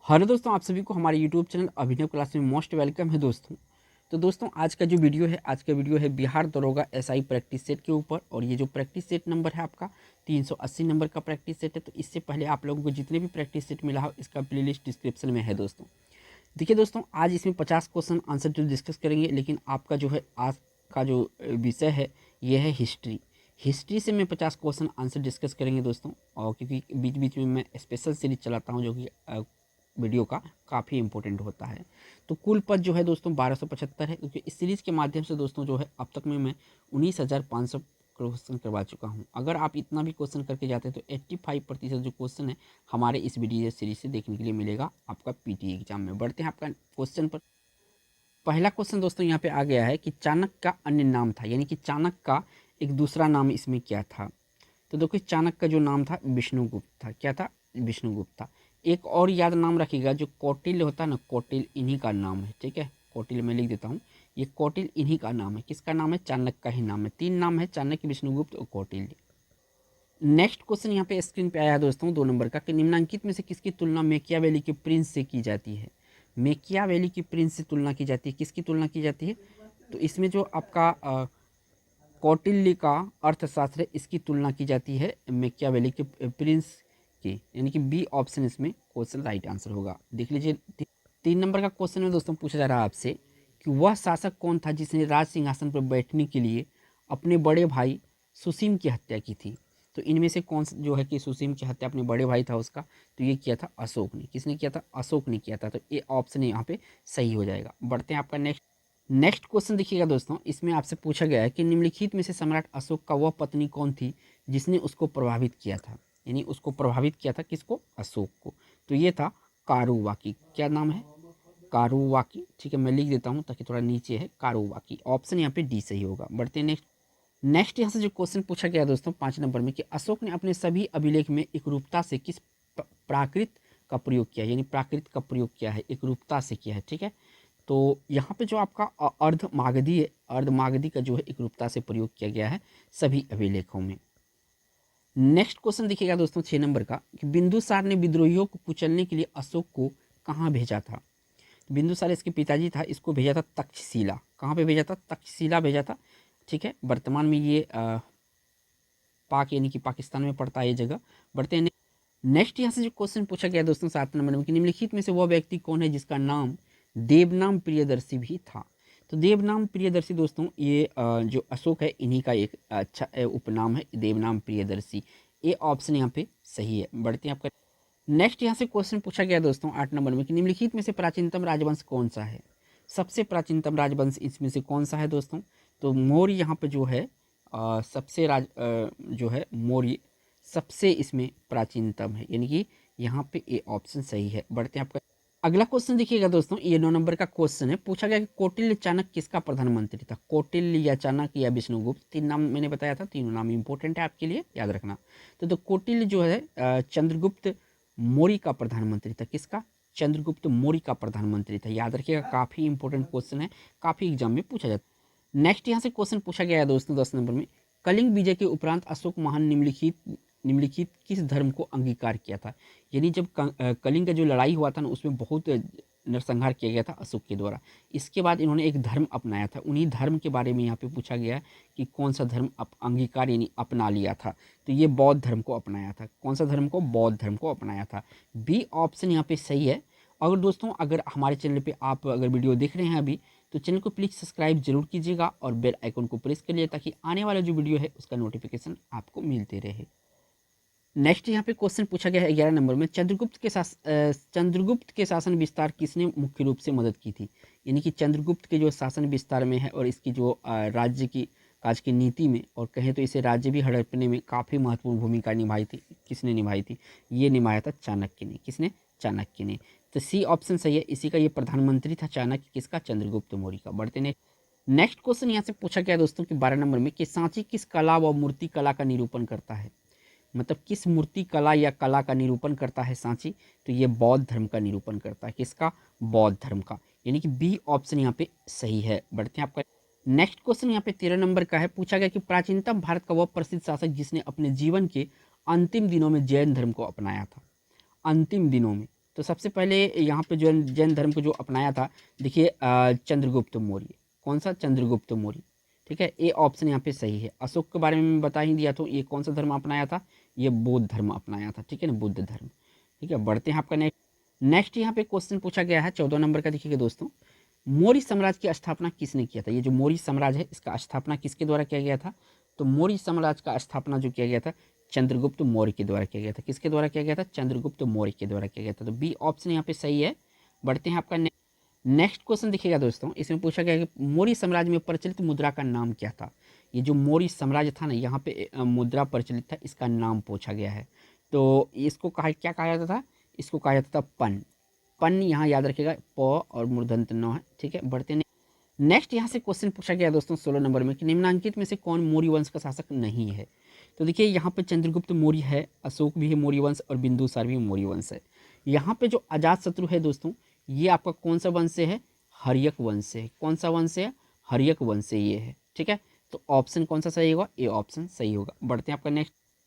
Hello दोस्तों, आप सभी को हमारे यूट्यूब चैनल अभिनव क्लास में मोस्ट वेलकम है दोस्तों। तो दोस्तों आज का वीडियो है बिहार दरोगा एसआई प्रैक्टिस सेट के ऊपर। और ये जो प्रैक्टिस सेट नंबर है आपका 380 नंबर का प्रैक्टिस सेट है। तो इससे पहले आप लोगों को जितने भी प्रैक्टिस सेट मिला हो इसका प्लेलिस्ट डिस्क्रिप्शन में है दोस्तों। देखिए दोस्तों, आज इसमें 50 क्वेश्चन आंसर जो डिस्कस करेंगे, लेकिन आपका जो है आज का जो विषय है ये है हिस्ट्री। हिस्ट्री से मैं 50 क्वेश्चन आंसर डिस्कस करेंगे दोस्तों। और क्योंकि बीच बीच में मैं स्पेशल सीरीज चलाता हूँ जो कि वीडियो का काफ़ी इंपॉर्टेंट होता है। तो कुल पद जो है दोस्तों 1275 है, क्योंकि इस सीरीज़ के माध्यम से दोस्तों जो है अब तक में मैं 19,500 क्वेश्चन करवा चुका हूं। अगर आप इतना भी क्वेश्चन करके जाते हैं तो 85% जो क्वेश्चन है हमारे इस वीडियो सीरीज से देखने के लिए मिलेगा आपका पीटी एग्जाम में। बढ़ते हैं आपका क्वेश्चन पर। पहला क्वेश्चन दोस्तों यहाँ पे आ गया है कि चाणक्य का अन्य नाम था, यानी कि चाणक्य का एक दूसरा नाम इसमें क्या था। तो देखो चाणक्य का जो नाम था विष्णुगुप्त था। क्या था? विष्णुगुप्त था। एक और याद नाम रखिएगा, जो कौटिल्य होता है ना, कौटिल्य इन्हीं का नाम है। ठीक है, कौटिल्य मैं लिख देता हूँ। ये कौटिल्य इन्हीं का नाम है। किसका नाम है? चाणक्य का ही नाम है। तीन नाम है, चाणक्य, विष्णुगुप्त और कौटिल्य। नेक्स्ट क्वेश्चन यहाँ पे स्क्रीन पे आया है दोस्तों 2 नंबर का कि निम्नलिखित में से किसकी तुलना मेकियावेली के प्रिंस से की जाती है। मेकियावेली की प्रिंस से तुलना की जाती है। किसकी तुलना की जाती है? तो इसमें जो आपका कौटिल्य का अर्थशास्त्र है इसकी तुलना की जाती है मैकियावेली के प्रिंस की, यानी कि बी ऑप्शन इसमें क्वेश्चन राइट आंसर होगा। देख लीजिए 3 नंबर का क्वेश्चन में दोस्तों पूछा जा रहा है आपसे कि वह शासक कौन था जिसने राज सिंहासन पर बैठने के लिए अपने बड़े भाई सुसीम की हत्या की थी। तो इनमें से कौन जो है कि सुसीम की हत्या अपने बड़े भाई था उसका, तो ये किया था अशोक ने। किसने किया था? अशोक ने किया था। तो ये ऑप्शन यहाँ पे सही हो जाएगा। बढ़ते हैं आपका नेक्स्ट क्वेश्चन देखिएगा दोस्तों, इसमें आपसे पूछा गया है कि निम्नलिखित में से सम्राट अशोक का वह पत्नी कौन थी जिसने उसको प्रभावित किया था। यानी उसको प्रभावित किया था किसको? अशोक को। तो ये था कारुवाकी। क्या नाम है? कारुवाकी। ठीक है, मैं लिख देता हूँ ताकि थोड़ा नीचे है, कारुवाकी। ऑप्शन यहाँ पे डी सही होगा। बढ़ते हैं नेक्स्ट यहाँ से जो क्वेश्चन पूछा गया दोस्तों 5 नंबर में कि अशोक ने अपने सभी अभिलेख में एकरूपता से किस प्राकृत का प्रयोग किया, यानी प्राकृत का प्रयोग किया है, एकरूपता से किया है। ठीक है, तो यहाँ पे जो आपका अर्धमागधी है, अर्धमागधी का जो है एकरूपता से प्रयोग किया गया है सभी अभिलेखों में। नेक्स्ट क्वेश्चन देखिएगा दोस्तों 6 नंबर का कि बिंदुसार ने विद्रोहियों को कुचलने के लिए अशोक को कहाँ भेजा था। बिंदुसार इसके पिताजी था, इसको भेजा था तक्षशिला। कहाँ पे भेजा था? तक्षशिला भेजा था। ठीक है, वर्तमान में ये पाक यानी कि पाकिस्तान में पड़ता है ये जगह। बढ़ते हैं नेक्स्ट यहाँ से जो क्वेश्चन पूछा गया दोस्तों 7 नंबर में कि निम्नलिखित में से वह व्यक्ति कौन है जिसका नाम देवनाम प्रियदर्शी भी था। तो देवनाम प्रियदर्शी दोस्तों ये जो अशोक है इन्हीं का एक अच्छा उपनाम है, देवनाम प्रियदर्शी। ये ऑप्शन यहाँ पे सही है। बढ़ते हैं आपका नेक्स्ट यहाँ से क्वेश्चन पूछा गया दोस्तों 8 नंबर में कि निम्नलिखित में से प्राचीनतम राजवंश कौन सा है। सबसे प्राचीनतम राजवंश इसमें से कौन सा है दोस्तों? तो मौर्य यहाँ पे जो है सबसे जो है मौर्य सबसे इसमें प्राचीनतम है, यानी कि यहाँ पे ए ऑप्शन सही है। बढ़ते हैं आपका अगला क्वेश्चन देखिएगा दोस्तों, ये 9 नंबर का क्वेश्चन है। पूछा गया कि कौटिल्य चाणक्य किसका प्रधानमंत्री था। कौटिल्य या चाणक्य या विष्णुगुप्त, 3 नाम मैंने बताया था। तीनों नाम इंपॉर्टेंट है आपके लिए, याद रखना। तो कौटिल्य जो है चंद्रगुप्त मौर्य का प्रधानमंत्री था। किसका? चंद्रगुप्त मौर्य का प्रधानमंत्री था। याद रखिएगा, काफी इंपॉर्टेंट क्वेश्चन है, काफी एग्जाम में पूछा जाता है। नेक्स्ट यहाँ से क्वेश्चन पूछा गया है दोस्तों 10 नंबर में, कलिंग विजय के उपरांत अशोक महान निम्नलिखित किस धर्म को अंगीकार किया था। यानी जब कलिंग का जो लड़ाई हुआ था ना उसमें बहुत नरसंहार किया गया था अशोक के द्वारा। इसके बाद इन्होंने एक धर्म अपनाया था। उन्हीं धर्म के बारे में यहाँ पे पूछा गया है कि कौन सा धर्म अंगीकार यानी अपना लिया था। तो ये बौद्ध धर्म को अपनाया था। कौन सा धर्म को? बौद्ध धर्म को अपनाया था। बी ऑप्शन यहाँ पे सही है। और दोस्तों अगर हमारे चैनल पे आप अगर वीडियो देख रहे हैं अभी, तो चैनल को प्लीज़ सब्सक्राइब जरूर कीजिएगा और बेल आइकन को प्रेस करिए ताकि आने वाला जो वीडियो है उसका नोटिफिकेशन आपको मिलते रहे। नेक्स्ट यहाँ पे क्वेश्चन पूछा गया है 11 नंबर में, चंद्रगुप्त के शासन विस्तार किसने मुख्य रूप से मदद की थी। यानी कि चंद्रगुप्त के जो शासन विस्तार में है और इसकी जो राज्य की काज की नीति में, और कहें तो इसे राज्य भी हड़पने में काफ़ी महत्वपूर्ण भूमिका निभाई थी। किसने निभाई थी? ये निभाया था चाणक्य ने। किसने? चाणक्य ने। तो सी ऑप्शन सही है। इसी का ये प्रधानमंत्री था चाणक्य। किसका? चंद्रगुप्त मौर्य का। बढ़ते नेक्स्ट क्वेश्चन यहाँ से पूछा गया दोस्तों कि 12 नंबर में कि सांची किस कला व मूर्ति कला का निरूपण करता है। मतलब किस मूर्ति कला या कला का निरूपण करता है सांची। तो ये बौद्ध धर्म का निरूपण करता है। किसका? बौद्ध धर्म का। यानी कि बी ऑप्शन यहाँ पे सही है। बढ़ते हैं आपका नेक्स्ट क्वेश्चन यहाँ पे 13 नंबर का है। पूछा गया कि प्राचीनतम भारत का वह प्रसिद्ध शासक जिसने अपने जीवन के अंतिम दिनों में जैन धर्म को अपनाया था। अंतिम दिनों में तो सबसे पहले यहाँ पे जो जैन धर्म को जो अपनाया था, देखिए चंद्रगुप्त मौर्य। कौन सा? चंद्रगुप्त मौर्य। ठीक है, ये ऑप्शन यहाँ पे सही है। अशोक के बारे में बता ही दिया, तो ये कौन सा धर्म अपनाया था? ये बौद्ध धर्म अपनाया था। ठीक है ना, बुद्ध धर्म। ठीक है, बढ़ते हैं आपका नेक्स्ट यहाँ पे क्वेश्चन पूछा गया है 14 नंबर का। देखिएगा दोस्तों, मौर्य साम्राज्य की स्थापना किसने किया था? ये जो मौर्य साम्राज्य है, इसका स्थापना किसके द्वारा किया गया था? तो मौर्य साम्राज्य का स्थापना जो किया गया था, चंद्रगुप्त मौर्य के द्वारा किया गया था। किसके द्वारा किया गया था? चंद्रगुप्त मौर्य के द्वारा किया गया था। तो बी ऑप्शन यहाँ पे सही है। बढ़ते हैं आपका नेक्स्ट क्वेश्चन। देखिएगा दोस्तों, इसमें पूछा गया कि मौर्य साम्राज्य में प्रचलित मुद्रा का नाम क्या था? ये जो मौर्य साम्राज्य था ना, यहाँ पे मुद्रा प्रचलित था, इसका नाम पूछा गया है। तो इसको क्या कहा जाता था? इसको कहा जाता था पन। पन यहाँ याद रखिएगा, प और मूर्धन्य न है। ठीक है, बढ़ते नेक्स्ट यहाँ से क्वेश्चन पूछा गया दोस्तों 16 नंबर में कि निम्नलिखित में से कौन मौर्य वंश का शासक नहीं है? तो देखिए यहाँ पे चंद्रगुप्त मौर्य है, अशोक भी है मौर्य वंश, और बिंदुसार भी मौर्य वंश है। यहाँ पे जो अजातशत्रु है दोस्तों, ये आपका कौन सा वंश से है? हर्यक वंश से है। कौन सा वंश है? हर्यक वंश से ये है। ठीक है, तो ऑप्शन कौन सा सही होगा? ए ऑप्शन सही होगा। बढ़ते हैं आपका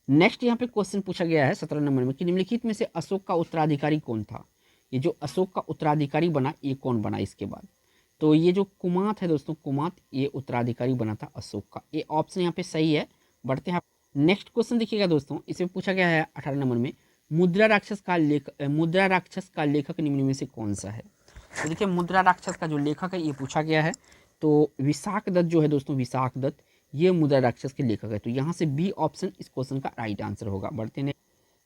नेक्स्ट यहाँ पे क्वेश्चन पूछा गया है 17 नंबर में कि निम्नलिखित में से अशोक का उत्तराधिकारी कौन था? ये जो अशोक का उत्तराधिकारी बना, ये कौन बना इसके बाद? तो ये जो कुमात है दोस्तों, कुमात, ये उत्तराधिकारी बना था अशोक का। ये ऑप्शन यहाँ पे सही है। बढ़ते हैं नेक्स्ट क्वेश्चन। देखिएगा दोस्तों, इसमें पूछा गया है 18 नंबर में, मुद्रा राक्षस का लेखक निम्न में से कौन सा है? तो देखिए, मुद्रा राक्षस का जो लेखक है, ये पूछा गया है। तो विशाख दत्त जो है दोस्तों, विशाख दत्त, ये मुद्रा राक्षस के लेखक है। तो यहाँ से बी ऑप्शन इस क्वेश्चन का राइट आंसर होगा। बढ़ते हैं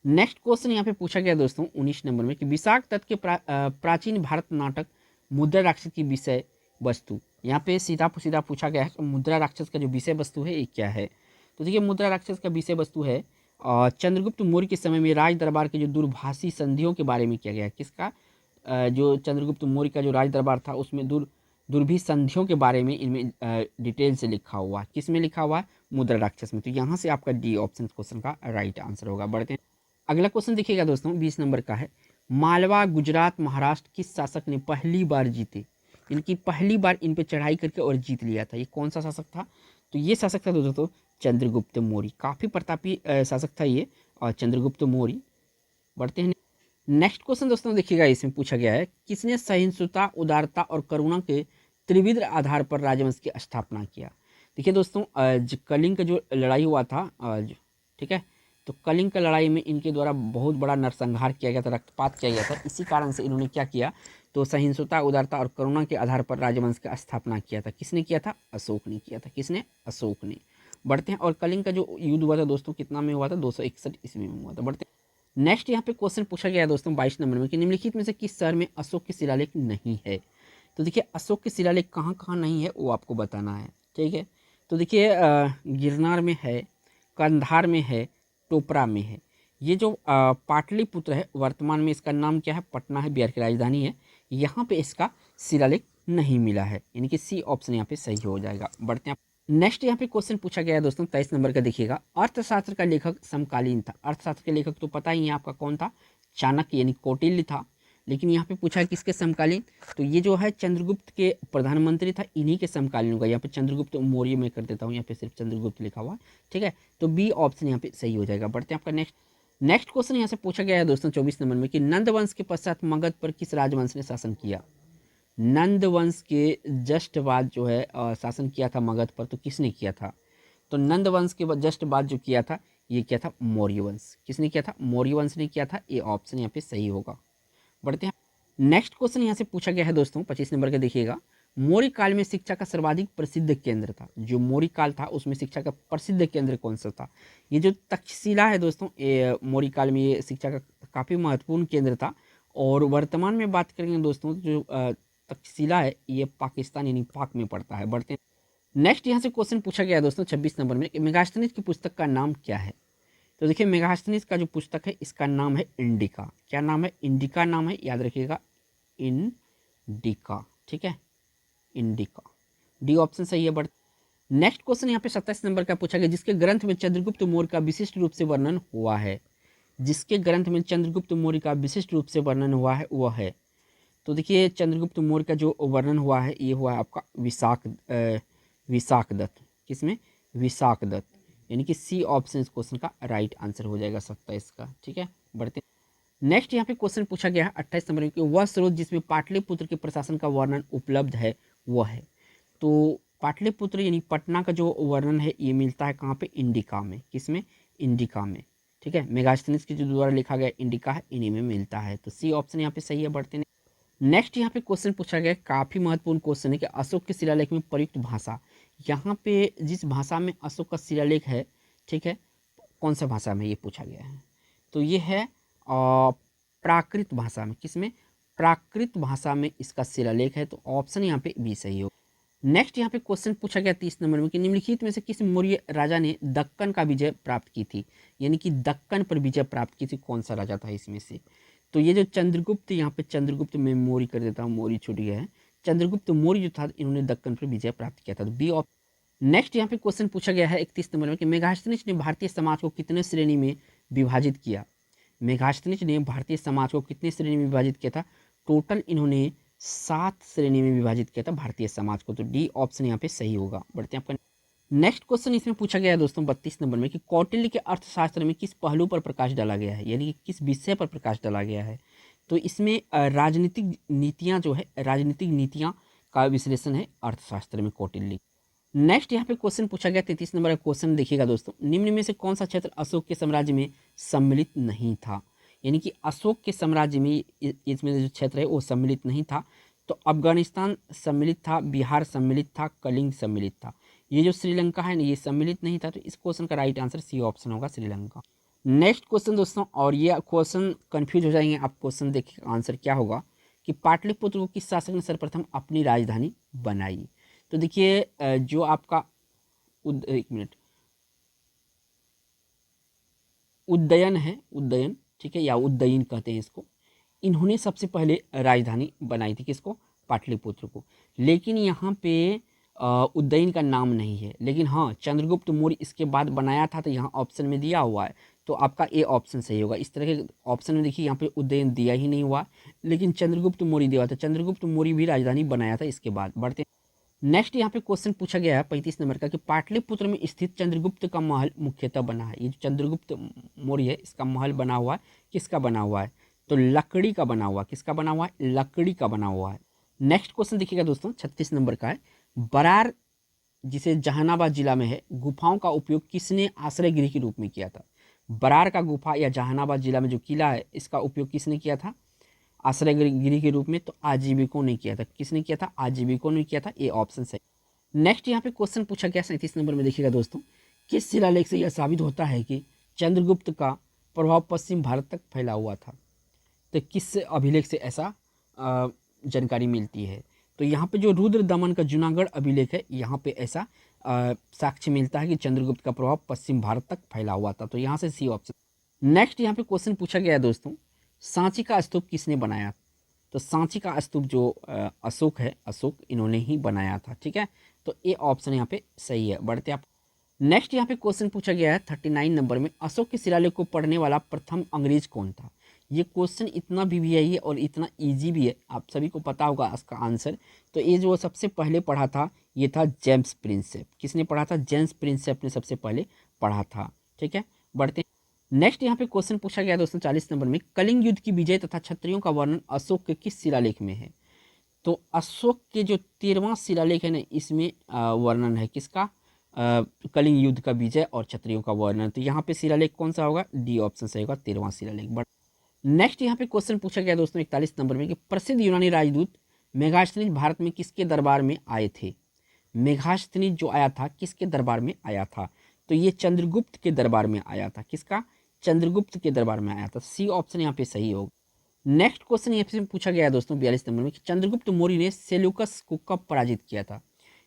नेक्स्ट क्वेश्चन। यहाँ पे पूछा गया दोस्तों 19 नंबर में कि विशाख दत्त के प्राचीन भारत नाटक मुद्रा राक्षस की विषय वस्तु, यहाँ पे सीधा पूछा गया है कि मुद्रा राक्षस का जो विषय वस्तु है, ये क्या है? तो देखिए, मुद्रा राक्षस का विषय वस्तु है चंद्रगुप्त मौर्य के समय में राज दरबार के जो दूरभाषी संधियों के बारे में किया गया है। किसका? जो चंद्रगुप्त मौर्य का जो राज दरबार था, उसमें दुर्भी संधियों के बारे में इनमें डिटेल से लिखा हुआ है। किस में लिखा हुआ है? मुद्रा राक्षस में। तो यहाँ से आपका डी ऑप्शन क्वेश्चन का राइट आंसर होगा। बढ़ते हैं अगला क्वेश्चन। देखिएगा दोस्तों, 20 नंबर का है, मालवा, गुजरात, महाराष्ट्र किस शासक ने पहली बार जीते? इनकी पहली बार इन पे चढ़ाई करके और जीत लिया था। ये कौन सा शासक था? तो ये शासक था दोस्तों चंद्रगुप्त मौर्य। काफ़ी प्रतापी शासक था ये, और चंद्रगुप्त मौर्य। बढ़ते हैं नेक्स्ट क्वेश्चन दोस्तों। देखिएगा, इसमें पूछा गया है, किसने सहिष्णुता, उदारता और करुणा के त्रिविध आधार पर राजवंश की स्थापना किया? देखिए दोस्तों, कलिंग का जो लड़ाई हुआ था, ठीक है, तो कलिंग की लड़ाई में इनके द्वारा बहुत बड़ा नरसंहार किया गया था, रक्तपात किया गया था। इसी कारण से इन्होंने क्या किया? तो सहिष्णुता, उदारता और करुणा के आधार पर राजवंश का स्थापना किया था। किसने किया था? अशोक ने किया था। किसने? अशोक ने। बढ़ते हैं, और कलिंग का जो युद्ध हुआ था दोस्तों, कितना में हुआ था? 261 ईस्वी में हुआ था। बढ़ते हैं नेक्स्ट। यहाँ पे क्वेश्चन पूछा गया है दोस्तों 22 नंबर में कि निम्नलिखित में से किस शहर में अशोक के शिलालेख नहीं है? तो देखिए, अशोक के शिलालेख कहाँ कहाँ नहीं है, वो आपको बताना है। ठीक है, तो देखिए, गिरनार में है, कंधार में है, टोपरा में है। ये जो पाटलिपुत्र है, वर्तमान में इसका नाम क्या है? पटना है, बिहार की राजधानी है। यहाँ पे इसका शिलालेख नहीं मिला है, यानी कि सी ऑप्शन यहाँ पे सही हो जाएगा। बढ़ते हैं नेक्स्ट। यहाँ पे क्वेश्चन पूछा गया है दोस्तों 23 नंबर का। देखिएगा, अर्थशास्त्र का लेखक समकालीन था। अर्थशास्त्र के लेखक तो पता ही है आपका कौन था? चाणक्य यानी कौटिल्य था। लेकिन यहाँ पे पूछा है किसके समकालीन? तो ये जो है चंद्रगुप्त के प्रधानमंत्री था, इन्हीं के समकालीन होगा। यहाँ पे चंद्रगुप्त मौर्य में कर देता हूँ, यहाँ पे सिर्फ चंद्रगुप्त लिखा हुआ है। ठीक है, तो बी ऑप्शन यहाँ पे सही हो जाएगा। बढ़ते हैं आपका नेक्स्ट क्वेश्चन। यहाँ से पूछा गया है दोस्तों 24 नंबर में कि नंद वंश के पश्चात मगध पर किस राजवंश ने शासन किया? नंद वंश के जस्ट बाद जो है शासन किया था मगध पर, तो किसने किया था? तो नंद वंश के जस्ट बाद जो किया था, ये किया था मौर्य वंश। किसने किया था? मौर्य वंश ने किया था। ये ऑप्शन यहाँ पे सही होगा। बढ़ते हैं नेक्स्ट क्वेश्चन। यहाँ से पूछा गया है दोस्तों 25 नंबर का। देखिएगा, मौर्य काल में शिक्षा का सर्वाधिक प्रसिद्ध केंद्र था। जो मौर्य काल था, उसमें शिक्षा का प्रसिद्ध केंद्र कौन सा था? ये जो तक्षशिला है दोस्तों, ये मौर्य काल में ये शिक्षा का काफ़ी महत्वपूर्ण केंद्र था। और वर्तमान में बात करेंगे दोस्तों, जो तक्षशिला है, ये पाकिस्तान यानी पाक में पड़ता है। बढ़ते हैं नेक्स्ट। यहाँ से क्वेश्चन पूछा गया है दोस्तों 26 नंबर में कि मेगास्थनीज की पुस्तक का नाम क्या है? तो देखिए, मेगास्थनीज का जो पुस्तक है, इसका नाम है इंडिका। क्या नाम है? इंडिका नाम है, याद रखिएगा, इंडिका। ठीक है, इंडिका। डी ऑप्शन सही है। बढ़ नेक्स्ट क्वेश्चन यहाँ पे 27 नंबर का पूछा गया, जिसके ग्रंथ में चंद्रगुप्त मौर्य का विशिष्ट रूप से वर्णन हुआ है। जिसके ग्रंथ में चंद्रगुप्त मौर्य का विशिष्ट रूप से वर्णन हुआ है, वह है। तो देखिए, चंद्रगुप्त मौर्य का जो वर्णन हुआ है, ये हुआ है आपका विशाख दत्त। किसमें? विशाख दत्त, यानी कि सी ऑप्शन इस क्वेश्चन का राइट आंसर हो जाएगा 27 का। ठीक है, बढ़ते नेक्स्ट यहाँ पे क्वेश्चन पूछा गया है 28 नंबर में कि वह स्रोत जिसमें पाटलिपुत्र के प्रशासन का वर्णन उपलब्ध है वह है। तो पाटलिपुत्र यानी पटना का जो वर्णन है ये मिलता है कहाँ पे, इंडिका में। किसमें, इंडिका में। ठीक है, मेगास्थनीज के जो द्वारा लिखा गया इंडिका है, इन्हीं में मिलता है। तो सी ऑप्शन यहाँ पे सही है। बढ़ते हैं नेक्स्ट। यहाँ पे क्वेश्चन पूछा गया, काफी महत्वपूर्ण क्वेश्चन है कि अशोक के शिलालेख में प्रयुक्त भाषा। यहाँ पे जिस भाषा में अशोक का शिलालेख है, ठीक है, कौन सा भाषा में ये पूछा गया है, तो ये है प्राकृत भाषा में। किसमें, प्राकृत भाषा में इसका शिलालेख है। तो ऑप्शन यहाँ पे बी सही हो। नेक्स्ट यहाँ पे क्वेश्चन पूछा गया 30 नंबर में कि निम्नलिखित में से किस मौर्य राजा ने दक्कन का विजय प्राप्त की थी, यानी कि दक्कन पर विजय प्राप्त की थी, कौन सा राजा था इसमें से। तो ये जो चंद्रगुप्त, यहाँ पे चंद्रगुप्त में मौर्य कर देता हूँ, मौर्य छूट गया है। चंद्रगुप्त मौर्य जो था इन्होंने दक्कन पर विजय प्राप्त किया था। तो बी ऑप्शन। नेक्स्ट यहाँ पे क्वेश्चन पूछा गया है 31 नंबर में कि मेगास्थनीज ने भारतीय समाज को कितने श्रेणी में विभाजित किया। मेगास्थनीज ने भारतीय समाज को कितने श्रेणी में विभाजित किया था, टोटल इन्होंने 7 श्रेणी में विभाजित किया था भारतीय समाज को। तो डी ऑप्शन यहाँ पे सही होगा। बढ़ते हैं आपका नेक्स्ट क्वेश्चन। इसमें पूछा गया है दोस्तों 32 नंबर में कि कौटिल्य के अर्थशास्त्र में किस पहलू पर प्रकाश डाला गया है, यानी कि किस विषय पर प्रकाश डाला गया है। तो इसमें राजनीतिक नीतियाँ जो है, राजनीतिक नीतियाँ का विश्लेषण है अर्थशास्त्र में कौटिल्य। नेक्स्ट यहाँ पे क्वेश्चन पूछा गया 33 नंबर का क्वेश्चन देखिएगा दोस्तों, निम्न में से कौन सा क्षेत्र अशोक के साम्राज्य में सम्मिलित नहीं था, यानी कि अशोक के साम्राज्य में इसमें जो क्षेत्र है वो सम्मिलित नहीं था। तो अफगानिस्तान सम्मिलित था, बिहार सम्मिलित था, कलिंग सम्मिलित था। ये जो श्रीलंका है ना ये सम्मिलित नहीं था। तो इस क्वेश्चन का राइट आंसर सी ऑप्शन होगा, श्रीलंका। नेक्स्ट क्वेश्चन दोस्तों, और ये क्वेश्चन कंफ्यूज हो जाएंगे आप, क्वेश्चन देखिए आंसर क्या होगा कि पाटलिपुत्र को किस शासक ने सर्वप्रथम अपनी राजधानी बनाई। तो देखिए जो आपका एक मिनट, उदयन है, उदयन, ठीक है, या उदयन कहते हैं इसको, इन्होंने सबसे पहले राजधानी बनाई थी, किसको, पाटलिपुत्र को। लेकिन यहाँ पे उदयन का नाम नहीं है, लेकिन हाँ चंद्रगुप्त मौर्य इसके बाद बनाया था। तो यहाँ ऑप्शन में दिया हुआ है, तो आपका ए ऑप्शन सही होगा। इस तरह के ऑप्शन में देखिए यहाँ पे उदयन दिया ही नहीं हुआ, लेकिन चंद्रगुप्त मौर्य दिया हुआ था। चंद्रगुप्त मौर्य भी राजधानी बनाया था इसके बाद। बढ़ते नेक्स्ट यहाँ पे क्वेश्चन पूछा गया है 35 नंबर का कि पाटलिपुत्र में स्थित चंद्रगुप्त का महल मुख्यतः बना है। ये जो चंद्रगुप्त मौर्य है इसका महल बना हुआ है, किसका बना हुआ है, तो लकड़ी का बना हुआ है। किसका बना हुआ है, लकड़ी का बना हुआ है। नेक्स्ट क्वेश्चन देखिएगा दोस्तों 36 नंबर का है, बरार जिसे जहानाबाद जिला में है, गुफाओं का उपयोग किसने आश्रय गृह के रूप में किया था। बरार का गुफा या जहानाबाद जिला में जो किला है इसका उपयोग किसने किया था आश्रय गृह के रूप में, तो आजीविकों ने किया था। किसने किया था, आजीविकों ने किया था। ये ऑप्शन सही। नेक्स्ट यहाँ पे क्वेश्चन पूछा गया 37 नंबर में देखिएगा दोस्तों, किस शिलालेख से यह साबित होता है कि चंद्रगुप्त का प्रभाव पश्चिम भारत तक फैला हुआ था। तो किस अभिलेख से ऐसा जानकारी मिलती है, तो यहाँ पे जो रुद्र दमन का जूनागढ़ अभिलेख है यहाँ पे ऐसा साक्ष्य मिलता है कि चंद्रगुप्त का प्रभाव पश्चिम भारत तक फैला हुआ था। तो यहाँ से सी ऑप्शन। नेक्स्ट यहाँ पे क्वेश्चन पूछा गया है दोस्तों, सांची का स्तूप किसने बनाया। तो सांची का स्तूप जो अशोक है, अशोक इन्होंने ही बनाया था। ठीक है, तो ये ऑप्शन यहाँ पे सही है। बढ़ते आप नेक्स्ट यहाँ पे क्वेश्चन पूछा गया है 39 नंबर में, अशोक के शिलालेख को पढ़ने वाला प्रथम अंग्रेज कौन था। ये क्वेश्चन इतना वीवीआई है और इतना इजी भी है, आप सभी को पता होगा इसका आंसर। तो ये जो सबसे पहले पढ़ा था ये था जेम्स प्रिंसेप। किसने पढ़ा था, जेम्स प्रिंसेप ने सबसे पहले पढ़ा था। ठीक है, बढ़ते नेक्स्ट यहाँ पे क्वेश्चन पूछा गया दोस्तों 40 नंबर में, कलिंग युद्ध की विजय तथा क्षत्रियों का वर्णन अशोक के किस शिलालेख में है। तो अशोक के जो 13वां शिलालेख है ना इसमें वर्णन है किसका, कलिंग युद्ध का विजय और क्षत्रियों का वर्णन। तो यहाँ पे शिलालेख कौन सा होगा, डी ऑप्शन सही होगा, 13वां शिलालेख। बट नेक्स्ट यहाँ पे क्वेश्चन पूछा गया दोस्तों 41 नंबर में कि प्रसिद्ध यूनानी राजदूत मेगास्थनीज भारत में किसके दरबार में आए थे। मेगास्थनीज जो आया था किसके दरबार में आया था, तो ये चंद्रगुप्त के दरबार में आया था। किसका, चंद्रगुप्त के दरबार में आया था। सी ऑप्शन यहाँ पे सही होगा। नेक्स्ट क्वेश्चन यहाँ पे पूछा गया है दोस्तों 42 नंबर में कि चंद्रगुप्त मौर्य ने सेल्यूकस को कब पराजित किया था।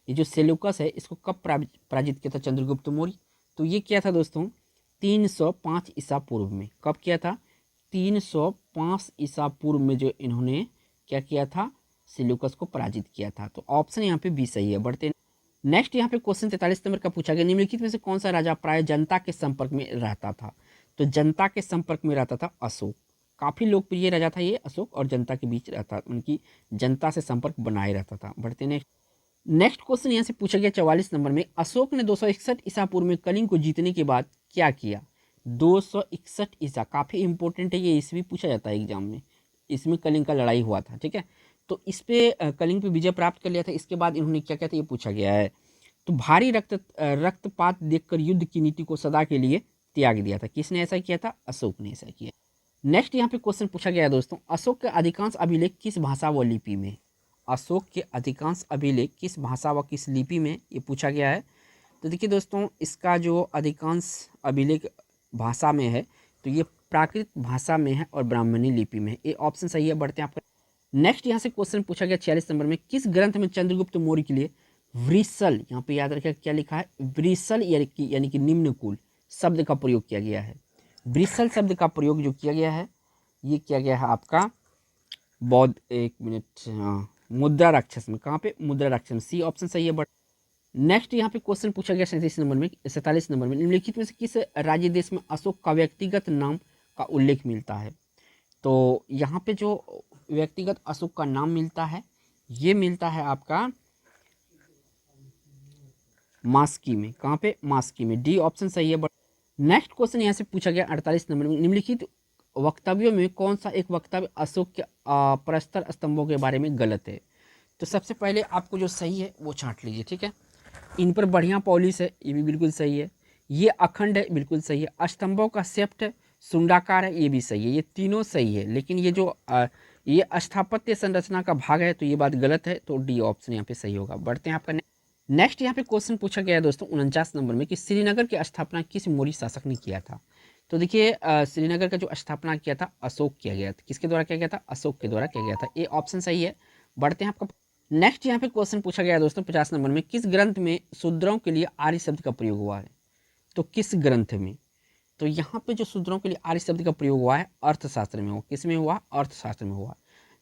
ये जो सेल्यूकस है इसको कब पराजित किया था चंद्रगुप्त मौर्य, तो ये किया था दोस्तों 305 ईसा पूर्व में। कब किया था, 305 ईसा पूर्व में जो इन्होंने क्या किया था, सेल्यूकस को पराजित किया था। तो ऑप्शन यहाँ पे बी सही है। बढ़ते नेक्स्ट यहाँ पे क्वेश्चन 43 नंबर का पूछा गया, निम्नलिखित में से कौन सा राजा प्राय जनता के संपर्क में रहता था। तो जनता के संपर्क में रहता था अशोक। काफी लोकप्रिय राजा था ये अशोक, और जनता के बीच रहता, उनकी जनता से संपर्क बनाए रहता था। बढ़ते नेक्स्ट क्वेश्चन यहाँ से पूछा गया 44 नंबर में, अशोक ने 261 ईसा पूर्व में कलिंग को जीतने के बाद क्या किया। 261 ईसा, काफ़ी इंपॉर्टेंट है ये, इसमें पूछा जाता है एग्जाम में। इसमें कलिंग का लड़ाई हुआ था, ठीक है। तो इस पे कलिंग पे विजय प्राप्त कर लिया था। इसके बाद इन्होंने क्या किया था ये पूछा गया है। तो भारी रक्तपात देखकर युद्ध की नीति को सदा के लिए त्याग दिया था। किसने ऐसा किया था? अशोक ने ऐसा किया। नेक्स्ट यहाँ पे क्वेश्चन पूछा गया है दोस्तों, अशोक के अधिकांश अभिलेख किस भाषा व लिपि में? अशोक के अधिकांश अभिलेख किस भाषा व किस लिपि में, ये पूछा गया है। तो देखिए दोस्तों, इसका जो अधिकांश अभिलेख भाषा में है तो ये प्राकृत भाषा में है और ब्राह्मणी लिपि में है। ये ऑप्शन सही है। बढ़ते हैं आपका नेक्स्ट। यहाँ से क्वेश्चन पूछा गया 46 नंबर में, किस ग्रंथ में चंद्रगुप्त मौर्य के लिए वृषल, यहाँ पे याद रखिएगा क्या लिखा है, वृषल यानी कि निम्नकूल शब्द का प्रयोग किया गया है। वृषल शब्द का प्रयोग जो किया गया है ये किया गया है आपका बौद्ध, एक मिनट, हाँ, मुद्रा राक्षस में। कहाँ पे? मुद्रा राक्षस में। सी ऑप्शन सही है। बट नेक्स्ट यहाँ पे क्वेश्चन पूछा गया 47 नंबर में, निम्नलिखित में से किस राज्य देश में अशोक का व्यक्तिगत नाम का उल्लेख मिलता है? तो यहाँ पे जो व्यक्तिगत अशोक का नाम मिलता है ये मिलता है आपका मास्की में। कहाँ पे? मास्की में। डी ऑप्शन सही है। बट नेक्स्ट क्वेश्चन यहाँ से पूछा गया 48 नंबर में, निम्नलिखित वक्तव्यों में कौन सा एक वक्तव्य अशोक के प्रस्तर स्तंभों के बारे में गलत है? तो सबसे पहले आपको जो सही है वो छांट लीजिए, ठीक है। इन पर बढ़िया पॉलिश है, ये भी बिल्कुल सही है। ये अखंड है, बिल्कुल सही है। स्तंभों का सेप्ट सुंडाकार है, ये भी सही है। ये तीनों सही है, लेकिन ये जो ये स्थापत्य संरचना का भाग है तो ये बात गलत है। तो डी ऑप्शन यहाँ पे सही होगा। बढ़ते हैं आपका नेक्स्ट। यहाँ पे क्वेश्चन पूछा गया है दोस्तों 49 नंबर में कि श्रीनगर की स्थापना किस मौर्य शासक ने किया था? तो देखिए श्रीनगर का जो स्थापना किया था अशोक किया गया था। किसके द्वारा किया गया था? अशोक के द्वारा किया गया था। ये ऑप्शन सही है। बढ़ते हैं आपका नेक्स्ट। यहाँ पे क्वेश्चन पूछा गया है दोस्तों 50 नंबर में, किस ग्रंथ में शूद्रों के लिए आर्य शब्द का प्रयोग हुआ है? तो किस ग्रंथ में? तो यहाँ पे जो शूद्रों के लिए आर्य शब्द का प्रयोग हुआ है अर्थशास्त्र में हुआ। किस में हुआ? अर्थशास्त्र में हुआ।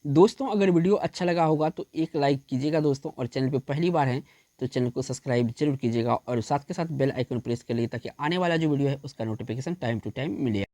दोस्तों अगर वीडियो अच्छा लगा होगा तो एक लाइक कीजिएगा दोस्तों, और चैनल पे पहली बार हैं तो चैनल को सब्सक्राइब जरूर कीजिएगा और साथ के साथ बेल आइकन प्रेस कर लीजिए ताकि आने वाला जो वीडियो है उसका नोटिफिकेशन टाइम टू टाइम मिले।